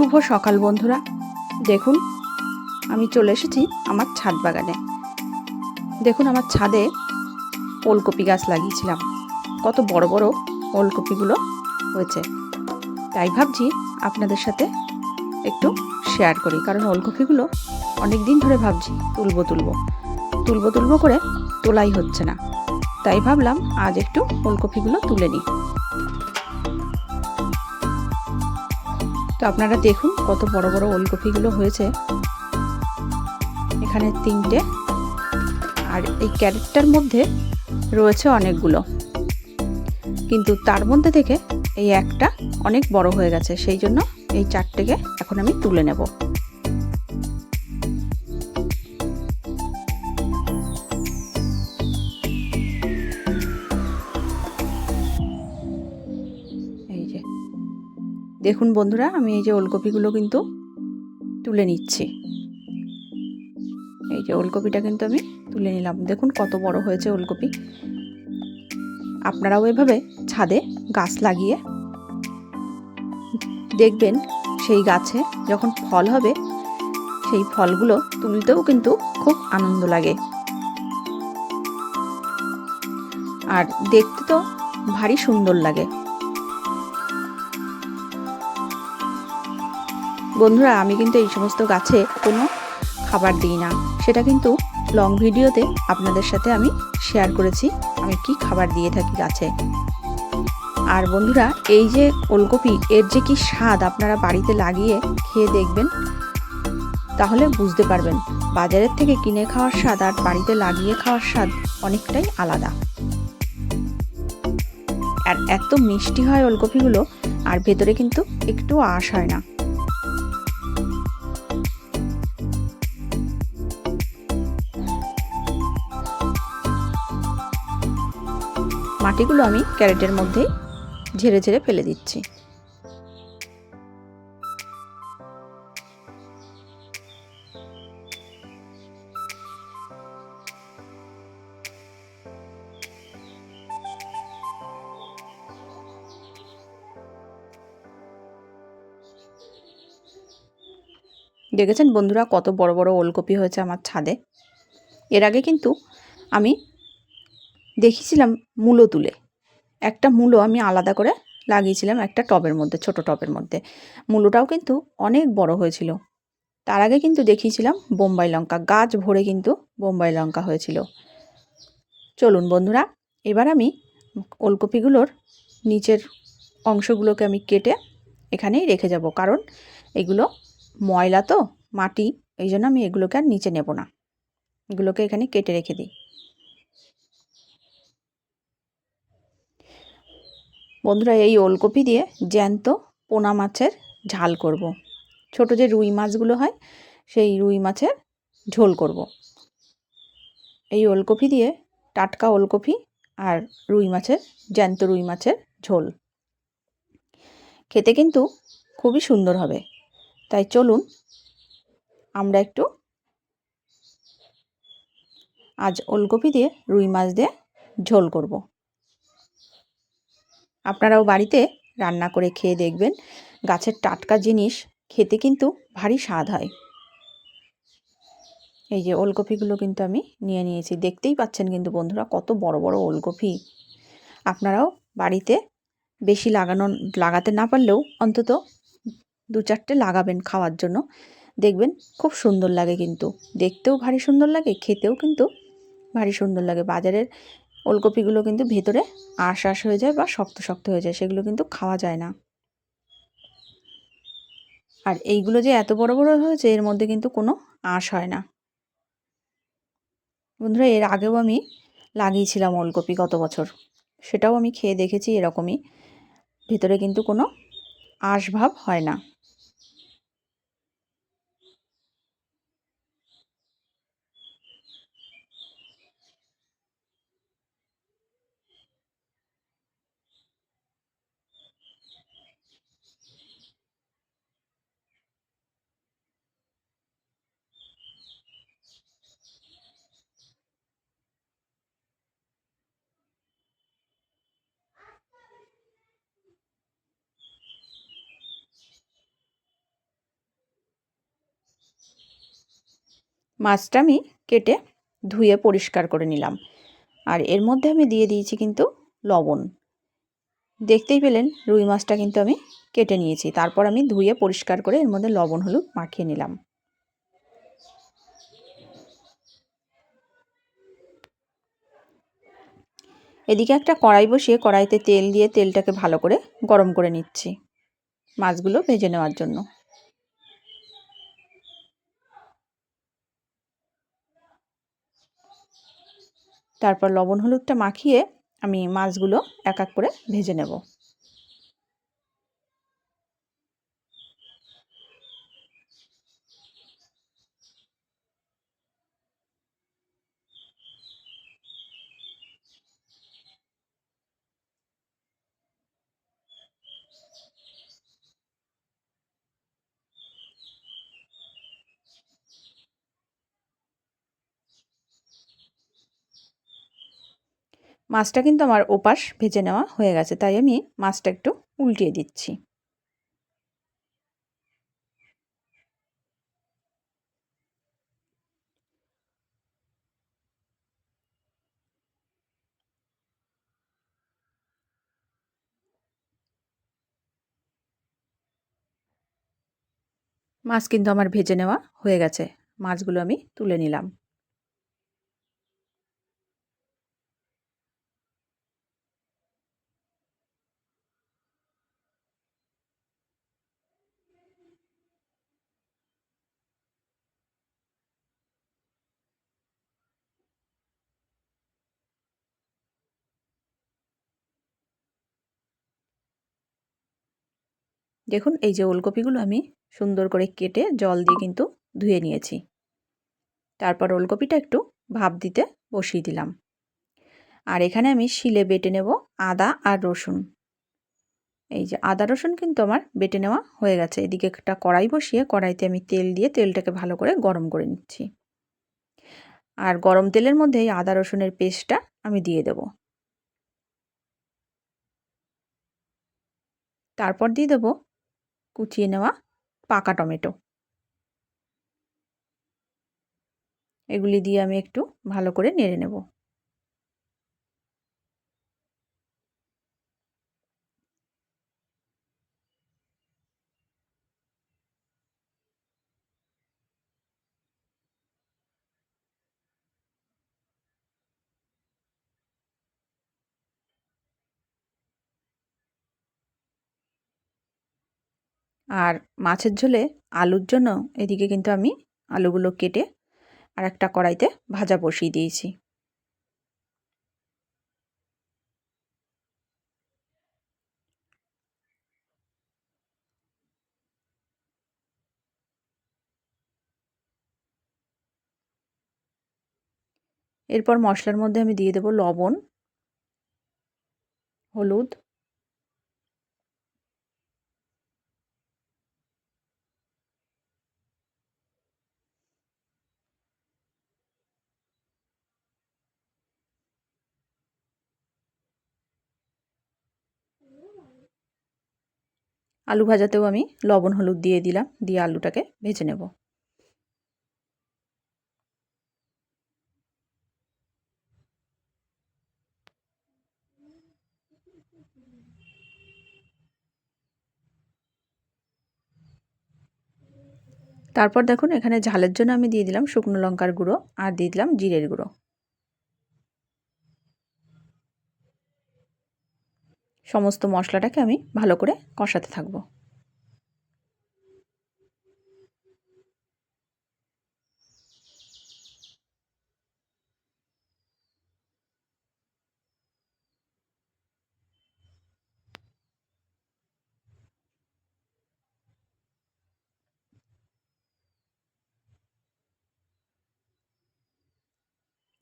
শুভ সকাল বন্ধুরা। দেখুন আমি চলে এসেছি আমার ছাদ বাগানে। দেখুন আমার ছাদে ওলকপি গাছ লাগিয়েছিলাম, কত বড় বড় ওলকপিগুলো হয়েছে। তাই ভাবছি আপনাদের সাথে একটু শেয়ার করি, কারণ ওলকপিগুলো অনেক দিন ধরে ভাবছি তুলবো করে তোলাই হচ্ছে না। তাই ভাবলাম আজ একটু ওলকপিগুলো তুলে নিই। তো আপনারা দেখুন কত বড় বড় ওলকপিগুলো হয়েছে। এখানে 3টে, আর এই ক্যারেটটার মধ্যে রয়েছে অনেকগুলো, কিন্তু তার মধ্যে থেকে এই একটা অনেক বড় হয়ে গেছে, সেই জন্য এই 4টেকে এখন আমি তুলে নেব। এই যে দেখুন বন্ধুরা, আমি এই যে ওলকপিগুলো কিন্তু তুলে নিচ্ছি। এই যে ওলকপিটা কিন্তু আমি তুলে নিলাম। দেখুন কত বড় হয়েছে ওলকপি। আপনারাও এভাবে ছাদে গাছ লাগিয়ে দেখবেন, সেই গাছে যখন ফল হবে সেই ফলগুলো তুলতেও কিন্তু খুব আনন্দ লাগে, আর দেখতে তো ভারী সুন্দর লাগে। বন্ধুরা আমি কিন্তু এই সমস্ত গাছে কোনো খাবার দিই না, সেটা কিন্তু লং ভিডিওতে আপনাদের সাথে আমি শেয়ার করেছি আমি কি খাবার দিয়ে থাকি গাছে। আর বন্ধুরা এই যে ওলকপি, এর যে কি স্বাদ, আপনারা বাড়িতে লাগিয়ে খেয়ে দেখবেন, তাহলে বুঝতে পারবেন বাজারের থেকে কিনে খাওয়ার স্বাদ আর বাড়িতে লাগিয়ে খাওয়ার স্বাদ অনেকটাই আলাদা। আর এত মিষ্টি হয় ওলকপিগুলো, আর ভেতরে কিন্তু একটু আঁশ হয় না। মাটিগুলো আমি ক্যারেটের মধ্যেই ঝেড়ে ঝেড়ে ফেলে দিচ্ছি। দেখেছেন বন্ধুরা কত বড় বড় ওলকপি হয়েছে আমার ছাদে। এর আগে কিন্তু আমি দেখেছিলাম মূলো তুলে, একটা মূলো আমি আলাদা করে লাগিয়েছিলাম একটা টবের মধ্যে, ছোট টবের মধ্যে। মূলোটাও কিন্তু অনেক বড় হয়েছিল। তার আগে কিন্তু দেখিয়েছিলাম বোম্বাই লঙ্কা, গাছ ভরে কিন্তু বোম্বাই লঙ্কা হয়েছিল। চলুন বন্ধুরা, এবার আমি ওলকপিগুলোর নিচের অংশগুলোকে আমি কেটে এখানেই রেখে যাব, কারণ এগুলো ময়লা তো, মাটি, এই জন্য আমি এগুলোকে আর নিচে নেব না, এগুলোকে এখানে কেটে রেখে দিই। বন্ধুরা এই ওলকপি দিয়ে জ্যান্ত পোনা মাছের ঝাল করব। ছোট যে রুই মাছগুলো হয় সেই রুই মাছের ঝোল করব। এই ওলকপি দিয়ে টাটকা ওলকপি আর রুই মাছের, জ্যান্ত রুই মাছের ঝোল খেতে কিন্তু খুবই সুন্দর হবে। তাই চলুন আমরা একটু আজ ওলকপি দিয়ে রুই মাছ দিয়ে ঝোল করব। আপনারাও বাড়িতে রান্না করে খেয়ে দেখবেন, গাছের টাটকা জিনিস খেতে কিন্তু ভারী স্বাদ হয়। এই যে ওলকপিগুলো কিন্তু আমি নিয়ে নিয়েছি, দেখতেই পাচ্ছেন কিন্তু বন্ধুরা কত বড় বড় ওলকপি। আপনারাও বাড়িতে বেশি লাগাতে না পারলেও অন্তত 2-4টে লাগাবেন খাওয়ার জন্য, দেখবেন খুব সুন্দর লাগে, কিন্তু দেখতেও ভারী সুন্দর লাগে, খেতেও কিন্তু ভারী সুন্দর লাগে। বাজারের ওলকপিগুলো কিন্তু ভেতরে আঁশ হয়ে যায় বা শক্ত শক্ত হয়ে যায়, সেগুলো কিন্তু খাওয়া যায় না। আর এইগুলো যে এত বড় বড় হয়েছে, এর মধ্যে কিন্তু কোনো আঁশ হয় না। বন্ধুরা এর আগেও আমি লাগিয়েছিলাম ওলকপি গত বছর, সেটাও আমি খেয়ে দেখেছি, এরকমই ভেতরে কিন্তু কোনো আঁশ ভাব হয় না। মাছটা আমি কেটে ধুয়ে পরিষ্কার করে নিলাম। আর এর মধ্যে আমি দিয়ে দিয়েছি কিন্তু লবণ। দেখতেই পেলেন রুই মাছটা কিন্তু আমি কেটে নিয়েছি। তারপর আমি ধুয়ে পরিষ্কার করে এর মধ্যে লবণ হলুদ মাখিয়ে নিলাম। এদিকে একটা কড়াই বসিয়ে কড়াইতে তেল দিয়ে তেলটাকে ভালো করে গরম করে নিচ্ছি মাছগুলো ভেজে নেওয়ার জন্য। তারপর লবণ হলুদটা মাখিয়ে আমি মাছগুলো এক এক করে ভেজে নেব। মাছটা কিন্তু আমার ওপাশ ভেজে নেওয়া হয়ে গেছে, তাই আমি মাছটা একটু উল্টিয়ে দিচ্ছি। মাছ কিন্তু আমার ভেজে নেওয়া হয়ে গেছে। মাছগুলো আমি তুলে নিলাম। দেখুন এই যে ওলকপিগুলো আমি সুন্দর করে কেটে জল দিয়ে কিন্তু ধুয়ে নিয়েছি। তারপর ওলকপিটা একটু ভাপ দিতে বসিয়ে দিলাম। আর এখানে আমি শিলে বেটে নেব আদা আর রসুন। এই যে আদা রসুন কিন্তু আমার বেটে নেওয়া হয়ে গেছে। এদিকে একটা কড়াই বসিয়ে কড়াইতে আমি তেল দিয়ে তেলটাকে ভালো করে গরম করে নিচ্ছি। আর গরম তেলের মধ্যে এই আদা রসুনের পেস্টটা আমি দিয়ে দেব। তারপর দিয়ে দেব কুচিয়ে নেওয়া পাকা টমেটো। এগুলি দিয়ে আমি একটু ভালো করে নেড়ে নেব। আর মাছের ঝোলে আলুর জন্য এদিকে কিন্তু আমি আলুগুলো কেটে আর একটা কড়াইতে ভাজা বসিয়ে দিয়েছি। এরপর মশলার মধ্যে আমি দিয়ে দেব লবণ, হলুদ, আলু ভাজাতেও আমি লবণ হলুদ দিয়ে দিলাম, দিয়ে আলুটাকে ভেজে নেব। তারপর দেখুন এখানে ঝালের জন্য আমি দিয়ে দিলাম শুকনো লঙ্কার গুঁড়ো আর দিয়ে দিলাম জিরের গুঁড়ো। সমস্ত মশলাটাকে আমি ভালো করে কষাতে থাকব।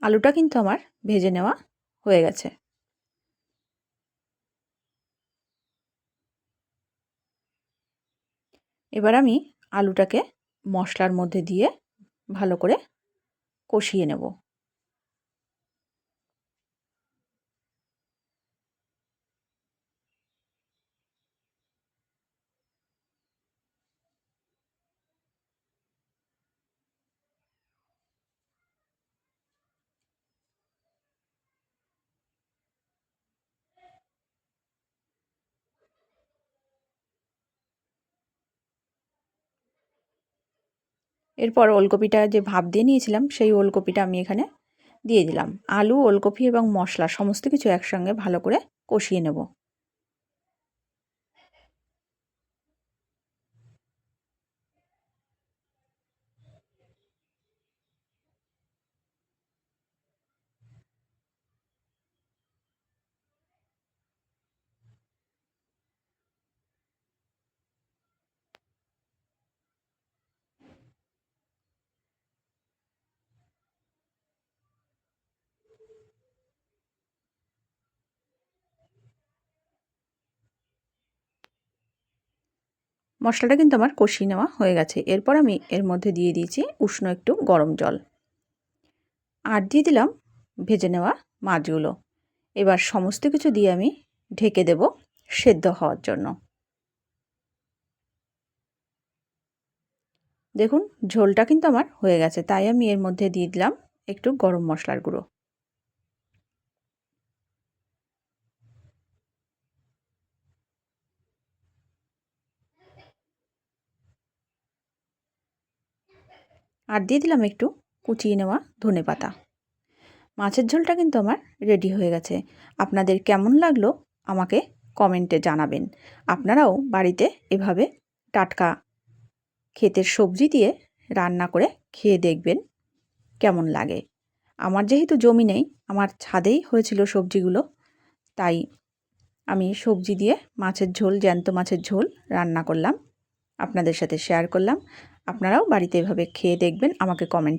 আলুটা কিন্তু আমার ভেজে নেওয়া হয়ে গেছে। এবার আমি আলুটাকে মশলার মধ্যে দিয়ে ভালো করে কষিয়ে নেব। এরপর ওলকপিটা যে ভাপ দিয়ে নিয়েছিলাম সেই ওলকপিটা আমি এখানে দিয়ে দিলাম। আলু, ওলকপি এবং মশলা সমস্ত কিছু একসঙ্গে ভালো করে কষিয়ে নেব। মশলাটা কিন্তু আমার কষিয়ে নেওয়া হয়ে গেছে। এরপর আমি এর মধ্যে দিয়ে দিয়েছি উষ্ণ একটু গরম জল, আর দিয়ে দিলাম ভেজে নেওয়া মাছগুলো। এবার সমস্ত কিছু দিয়ে আমি ঢেকে দেব সেদ্ধ হওয়ার জন্য। দেখুন ঝোলটা কিন্তু আমার হয়ে গেছে, তাই আমি এর মধ্যে দিয়ে দিলাম একটু গরম মশলার গুঁড়ো। আর দিয়ে দিলাম একটু কুচিয়ে নেওয়া ধনেপাতা। মাছের ঝোলটা কিন্তু আমার রেডি হয়ে গেছে। আপনাদের কেমন লাগলো আমাকে কমেন্টে জানাবেন। আপনারাও বাড়িতে এভাবে টাটকা ক্ষেতের সবজি দিয়ে রান্না করে খেয়ে দেখবেন কেমন লাগে। আমার যেহেতু জমি নেই, আমার ছাদেই হয়েছিল সবজিগুলো, তাই আমি সবজি দিয়ে মাছের ঝোল, জ্যান্ত মাছের ঝোল রান্না করলাম, আপনাদের সাথে শেয়ার করলাম। আপনারাও বাড়িতে এভাবে খেয়ে দেখবেন, আমাকে কমেন্ট